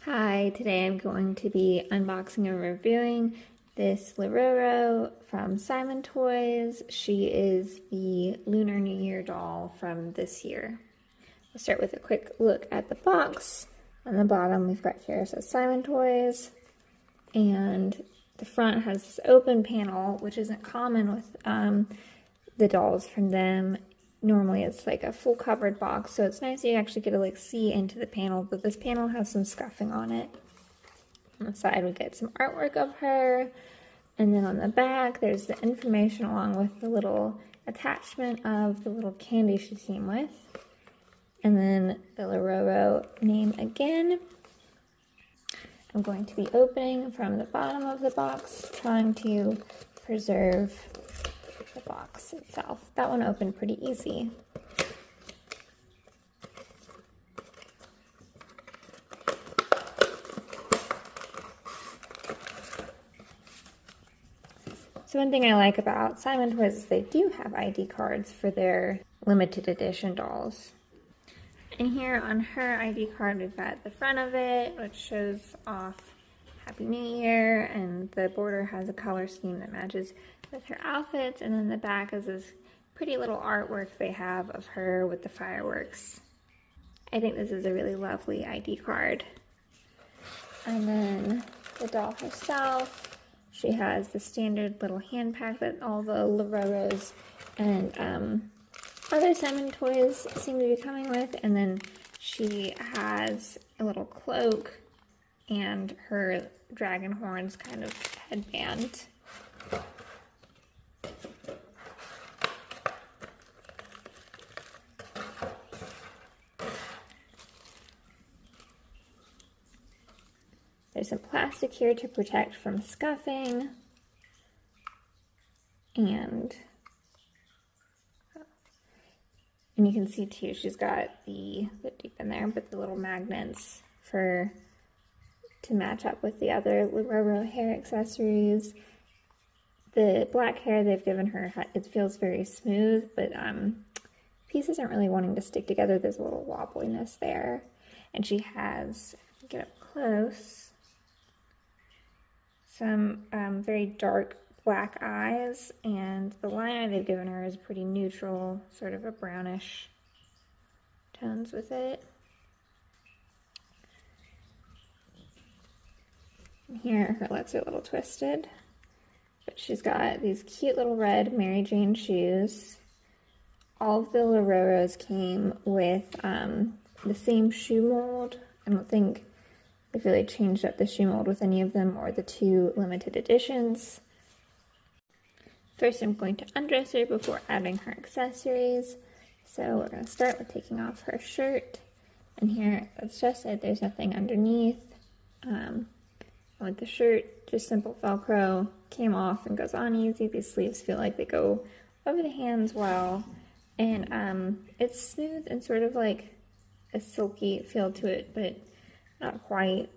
Hi, today I'm going to be unboxing and reviewing this Liroro from Simontoys. She is the Lunar New Year doll from this year. We'll start with a quick look at the box. On the bottom we've got here, it says Simontoys, and the front has this open panel, which isn't common with the dolls from them. Normally it's like a full covered box, so it's nice you actually get to see into the panel, but this panel has some scuffing on it. On the side we get some artwork of her, and then on the back there's the information along with the little attachment of the little candy she came with. And then the Liroro name again. I'm going to be opening from the bottom of the box, trying to preserve the box itself. That one opened pretty easy. So one thing I like about Simontoys is they do have ID cards for their limited edition dolls. And here on her ID card we've got the front of it, which shows off Happy New Year, and the border has a color scheme that matches with her outfits, and then the back is this pretty little artwork they have of her with the fireworks. I think this is a really lovely ID card. And then the doll herself, she has the standard little hand pack that all the Liroros and other Simontoys seem to be coming with, and then she has a little cloak and her dragon horns kind of headband. There's some plastic here to protect from scuffing, and you can see too, she's got the deep in there, but the little magnets to match up with the other Liroro hair accessories. The black hair they've given her, it feels very smooth, but pieces aren't really wanting to stick together. There's a little wobbliness there. And she has, get up close, some very dark black eyes, and the liner they've given her is pretty neutral, sort of a brownish tones with it. And here her legs are a little twisted, but she's got these cute little red Mary Jane shoes. All of the Liroros came with the same shoe mold. I don't think they've really changed up the shoe mold with any of them or the two limited editions. First I'm going to undress her before adding her accessories. So we're going to start with taking off her shirt. And here, that's just it, there's nothing underneath. With the shirt, just simple Velcro, came off and goes on easy. These sleeves feel like they go over the hands well. And it's smooth and sort of like a silky feel to it, but not quite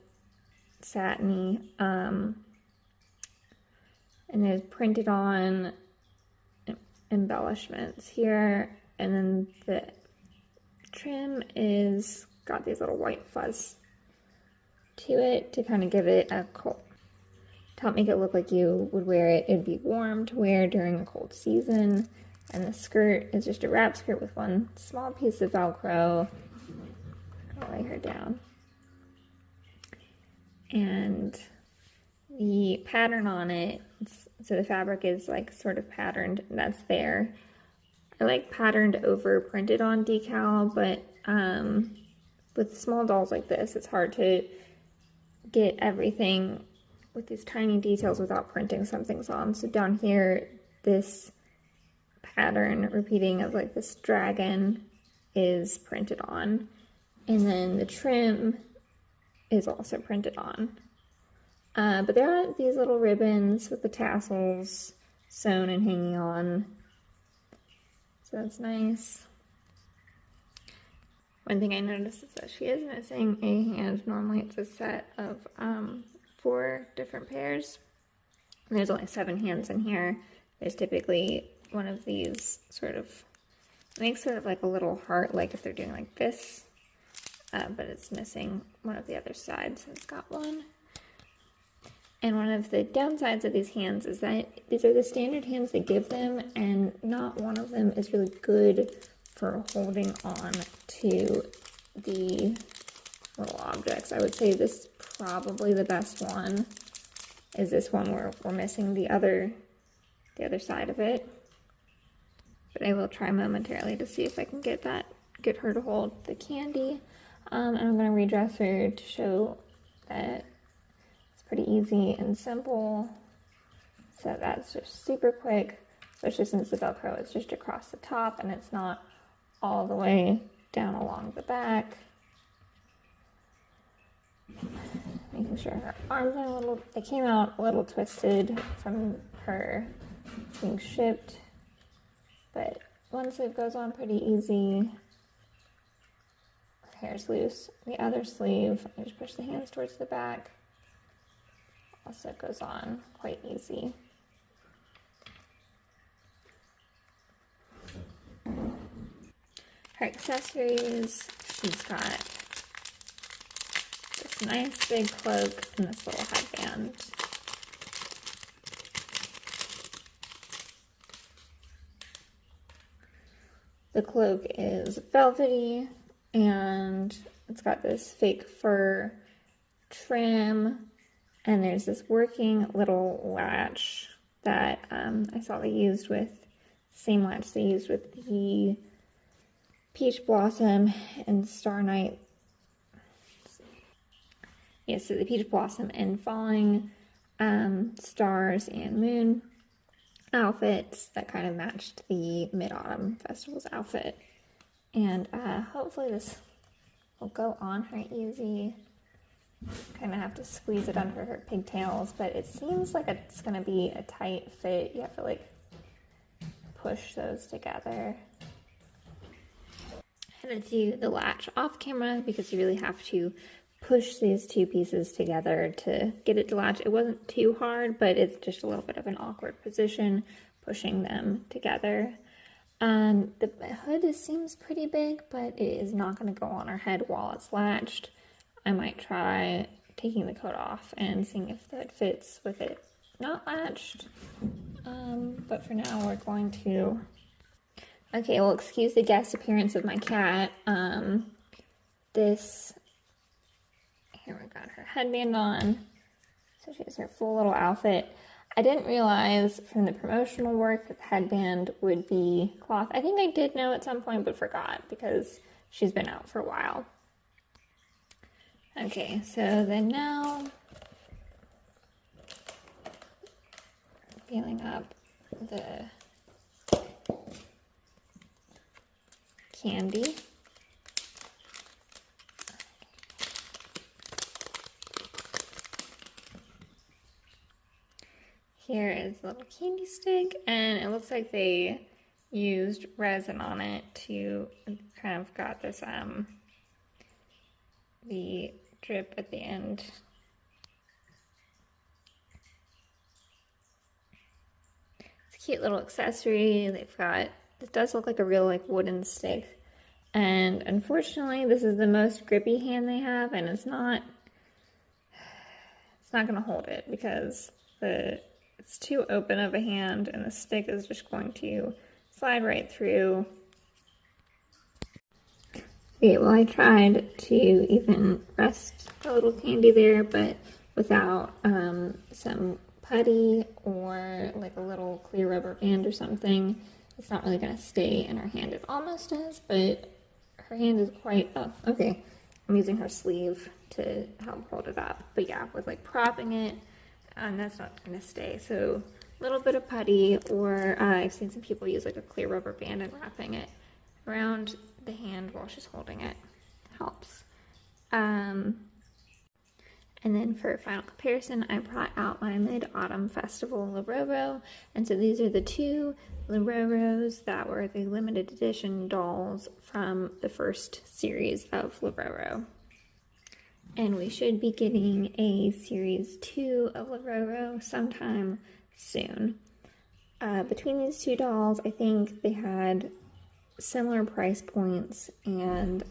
satiny. And there's printed on embellishments here, and then the trim is got these little white fuzz to it to kind of give it a cold, to help make it look like you would wear it. It'd be warm to wear during a cold season. And the skirt is just a wrap skirt with one small piece of Velcro. I'll lay her down. And the pattern on it, so the fabric is like sort of patterned, and that's there. I like patterned over printed on decal, but with small dolls like this, it's hard to get everything with these tiny details without printing some things on. So down here, this pattern repeating of like this dragon is printed on, and then the trim is also printed on. But there are these little ribbons with the tassels sewn and hanging on, so that's nice. One thing I noticed is that she is missing a hand. Normally it's a set of 4 different pairs. And there's only 7 hands in here. There's typically one of these sort of, it makes sort of like a little heart, like if they're doing like this. but it's missing one of the other sides, so it's got one. And one of the downsides of these hands is that these are the standard hands they give them, and not one of them is really good for holding on to the little objects. I would say this is probably the best one, is this one where we're missing the other side of it. But I will try momentarily to see if I can get her to hold the candy. And I'm going to redress her to show that it's pretty easy and simple. So that's just super quick, especially since the Velcro is just across the top and it's not all the way down along the back. Making sure her arms are they came out a little twisted from her being shipped, but one sleeve goes on pretty easy. Hair's loose. The other sleeve, I just push the hands towards the back. Also goes on quite easy. Her accessories, she's got this nice big cloak and this little headband. The cloak is velvety and it's got this fake fur trim, and there's this working little latch that I saw they used with, same latch they used with the Peach Blossom and Star Night. Yeah, so the Peach Blossom and Falling Stars and Moon outfits that kind of matched the Mid-Autumn Festival's outfit. And hopefully this will go on her easy. Kind of have to squeeze it under her pigtails, but it seems like it's going to be a tight fit. You have to like push those together. I had to do the latch off camera because you really have to push these two pieces together to get it to latch. It wasn't too hard, but it's just a little bit of an awkward position pushing them together. The hood seems pretty big, but it is not going to go on her head while it's latched. I might try taking the coat off and seeing if the hood fits with it not latched. But for now, we're going to... Okay, well, excuse the guest appearance of my cat. Here we got her headband on. So she has her full little outfit. I didn't realize from the promotional work that the headband would be cloth. I think I did know at some point, but forgot because she's been out for a while. Okay, so then now, feeling up the candy. Here is a little candy stick, and it looks like they used resin on it to kind of got this, the drip at the end. It's a cute little accessory. They've got, it does look like a real like wooden stick, and unfortunately this is the most grippy hand they have, and it's not gonna hold it because it's too open of a hand and the stick is just going to slide right through. Okay, well, I tried to even rest the little candy there, but without some putty or like a little clear rubber band or something, it's not really going to stay in her hand. It almost does, but her hand is quite, oh, okay. I'm using her sleeve to help hold it up. But yeah, with like propping it, that's not going to stay. So a little bit of putty, or I've seen some people use like a clear rubber band and wrapping it around the hand while she's holding it. Helps. And then for final comparison, I brought out my Mid-Autumn Festival Liroro. And so these are the two Liroros that were the limited edition dolls from the first series of Liroro. And we should be getting a series 2 of Liroro sometime soon. Between these two dolls, I think they had similar price points, and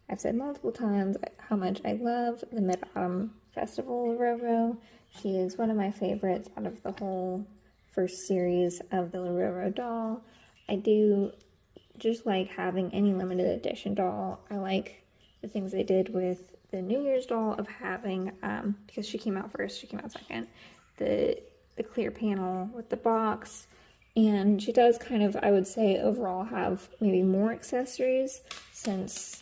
I've said multiple times how much I love the Mid-Autumn Festival Liroro. She is one of my favorites out of the whole first series of the Liroro doll. I do just like having any limited edition doll. I like the things they did with the New Year's doll of having, because she came out first, she came out second, the clear panel with the box. And she does kind of, I would say, overall have maybe more accessories, since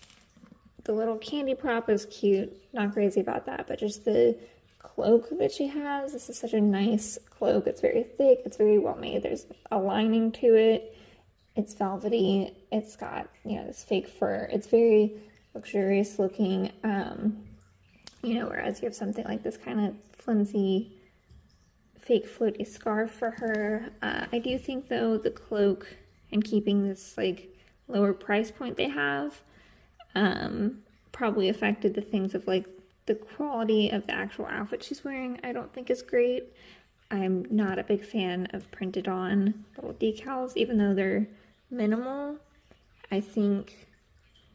the little candy prop is cute, not crazy about that, but just the cloak that she has, this is such a nice cloak. It's very thick, it's very well made, there's a lining to it, it's velvety, it's got, you know, this fake fur, it's very luxurious looking, you know, whereas you have something like this kind of flimsy fake floaty scarf for her. I do think though the cloak, and keeping this like lower price point they have, probably affected the things of like the quality of the actual outfit she's wearing. I don't think is great. I'm not a big fan of printed on little decals, even though they're minimal. I think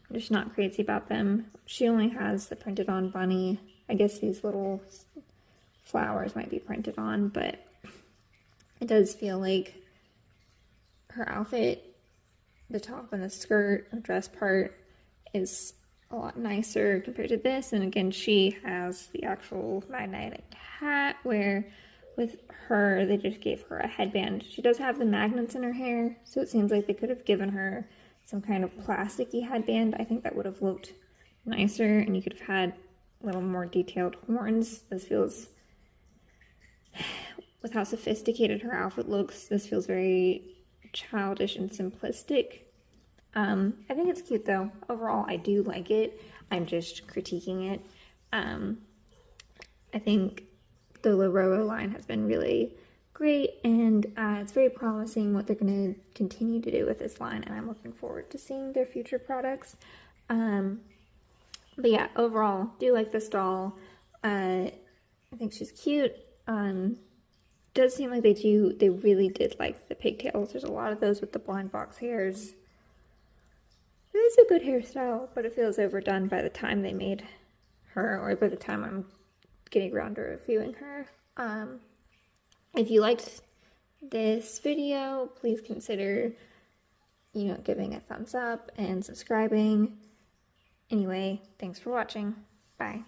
I'm just not crazy about them. She only has the printed on bunny. I guess these little flowers might be printed on, but it does feel like her outfit, the top and the skirt or dress part, is a lot nicer compared to this. And again, she has the actual magnetic hat, where with her they just gave her a headband. She does have the magnets in her hair, so it seems like they could have given her some kind of plasticky headband. I think that would have looked nicer, and you could have had a little more detailed horns. This feels, with how sophisticated her outfit looks, this feels very childish and simplistic. I think it's cute though. Overall, I do like it. I'm just critiquing it. I think the Liroro line has been really great, and it's very promising what they're going to continue to do with this line, and I'm looking forward to seeing their future products. But yeah, overall, do like this doll. I think she's cute. Does seem like they really did like the pigtails. There's a lot of those with the blind box hairs. It is a good hairstyle, but it feels overdone by the time they made her, or by the time I'm getting around to reviewing her. If you liked this video, please consider, you know, giving a thumbs up and subscribing. Anyway, thanks for watching. Bye.